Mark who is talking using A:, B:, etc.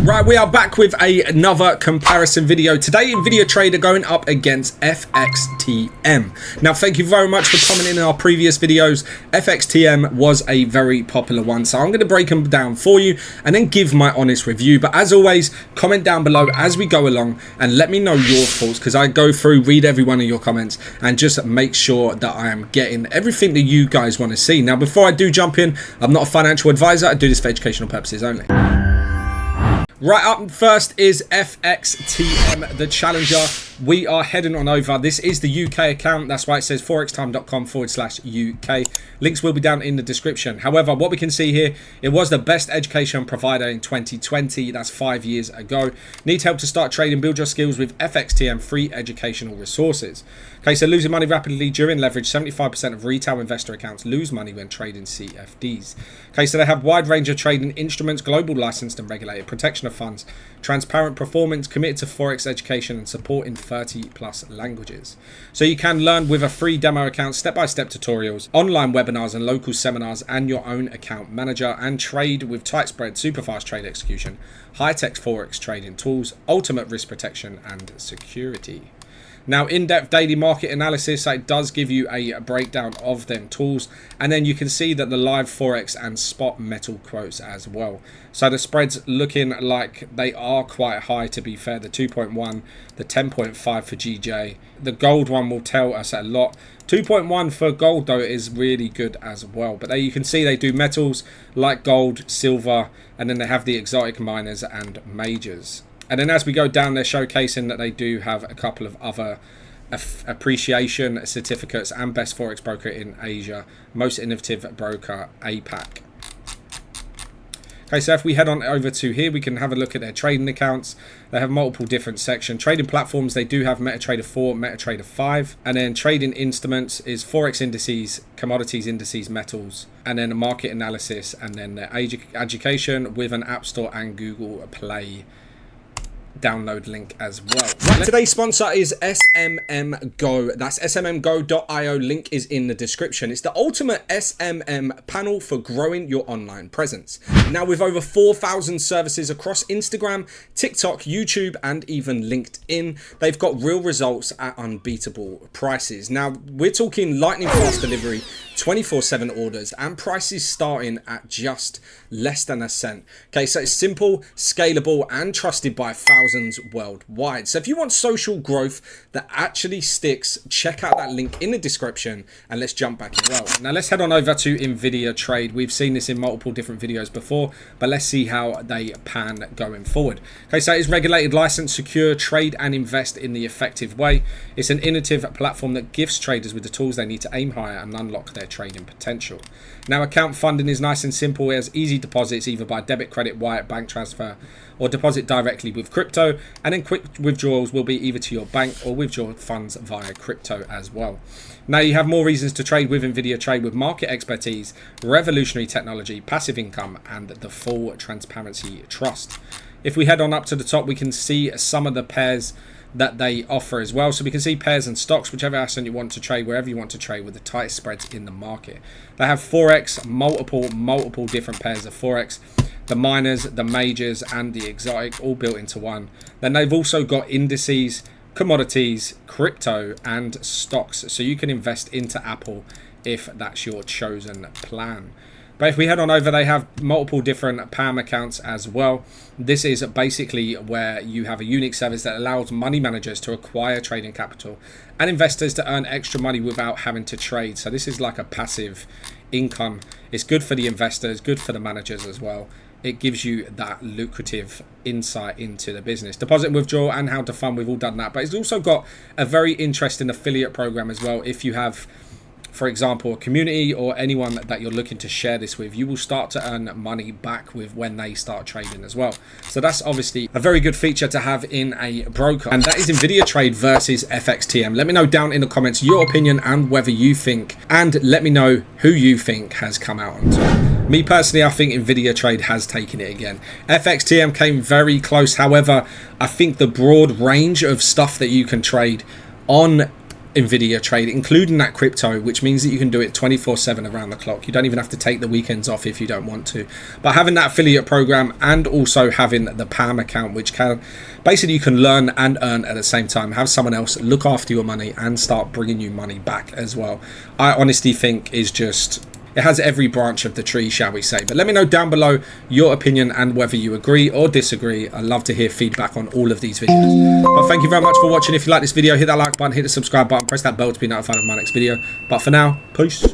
A: Right, we are back with another comparison video. Today, Invidia Trade are going up against FXTM. Now, thank you very much for commenting in our previous videos. FXTM was a very popular one, so I'm going to break them down for you and then give my honest review. But as always, comment down below as we go along and let me know your thoughts, because I go through, read every one of your comments and just make sure that I am getting everything that you guys want to see. Now, before I do jump in, I'm not a financial advisor. I do this for educational purposes only. Right up first is FXTM, the challenger. We are heading on over. This is the UK account. That's why it says forextime.com/UK. Links will be down in the description. However, what we can see here, it was the best education provider in 2020. That's 5 years ago. Need help to start trading? Build your skills with FXTM free educational resources. Okay, so losing money rapidly during leverage. 75% of retail investor accounts lose money when trading CFDs. Okay, so they have wide range of trading instruments, global licensed and regulated, protection of funds, transparent performance, committed to Forex education and support in 30+ languages. So you can learn with a free demo account, step-by-step tutorials, online webinars and local seminars, and your own account manager, and trade with tight spread, super fast trade execution, high-tech Forex trading tools, ultimate risk protection and security. Now, in-depth daily market analysis, it does give you a breakdown of them tools, and then you can see that the live Forex and spot metal quotes as well. So the spreads looking like they are quite high, to be fair. The 2.1, the 10.5 for GJ. The gold one will tell us a lot. 2.1 for gold though is really good as well. But there you can see they do metals like gold, silver, and then they have the exotic miners and majors. And then as we go down, they're showcasing that they do have a couple of other appreciation certificates and best Forex broker in Asia, most innovative broker APAC. Okay, so if we head on over to here, we can have a look at their trading accounts. They have multiple different sections. Trading platforms, they do have MetaTrader 4, MetaTrader 5. And then trading instruments is Forex indices, commodities indices, metals. And then a market analysis, and then their education with an App Store and Google Play download link as well. Right, today's sponsor is SMM Go. That's smmgo.io. Link is in the description. It's the ultimate SMM panel for growing your online presence. Now, with over 4,000 services across Instagram, TikTok, YouTube, and even LinkedIn, they've got real results at unbeatable prices. Now, we're talking lightning fast delivery, 24/7 orders, and prices starting at just less than a cent. Okay, so it's simple, scalable, and trusted by thousands worldwide. So if you want social growth that actually sticks, check out that link in the description, and let's jump back as well. Now let's head on over to Invidia Trade. We've seen this in multiple different videos before, but let's see how they pan going forward. Okay, so it's regulated, licensed, secure, trade and invest in the effective way. It's an innovative platform that gives traders with the tools they need to aim higher and unlock their trading potential. Now, account funding is nice and simple. It has easy deposits either by debit, credit, wire, bank transfer, or deposit directly with crypto, and then quick withdrawals will be either to your bank or withdraw funds via crypto as well. Now you have more reasons to trade with Invidia Trade, with market expertise, revolutionary technology, passive income, and the full transparency trust. If we head on up to the top, we can see some of the pairs that they offer as well. So we can see pairs and stocks, whichever asset you want to trade, wherever you want to trade, with the tightest spreads in the market. They have Forex, multiple different pairs of Forex, the miners, the majors, and the exotic, all built into one. Then they've also got indices, commodities, crypto, and stocks, so you can invest into Apple if that's your chosen plan. But if we head on over, they have multiple different PAMM accounts as well. This is basically where you have a unique service that allows money managers to acquire trading capital and investors to earn extra money without having to trade. So this is like a passive income. It's good for the investors, good for the managers as well. It gives you that lucrative insight into the business. Deposit and withdrawal and how to fund, we've all done that. But it's also got a very interesting affiliate program as well. If you have, for example, a community or anyone that you're looking to share this with, you will start to earn money back with when they start trading as well. So that's obviously a very good feature to have in a broker. And that is Invidia Trade versus FXTM. Let me know down in the comments your opinion and whether you think, and let me know who you think has come out on top. Me personally, I think Invidia Trade has taken it again. FXTM came very close. However, I think the broad range of stuff that you can trade on Nvidia trade, including that crypto, which means that you can do it 24/7 around the clock. You don't even have to take the weekends off if you don't want to. But having that affiliate program and also having the PAMM account, which can basically you can learn and earn at the same time, have someone else look after your money and start bringing you money back as well, I honestly think is just, it has every branch of the tree, shall we say. But let me know down below your opinion and whether you agree or disagree. I love to hear feedback on all of these videos. But thank you very much for watching. If you like this video, hit that like button, hit the subscribe button, press that bell to be notified of my next video. But for now, peace.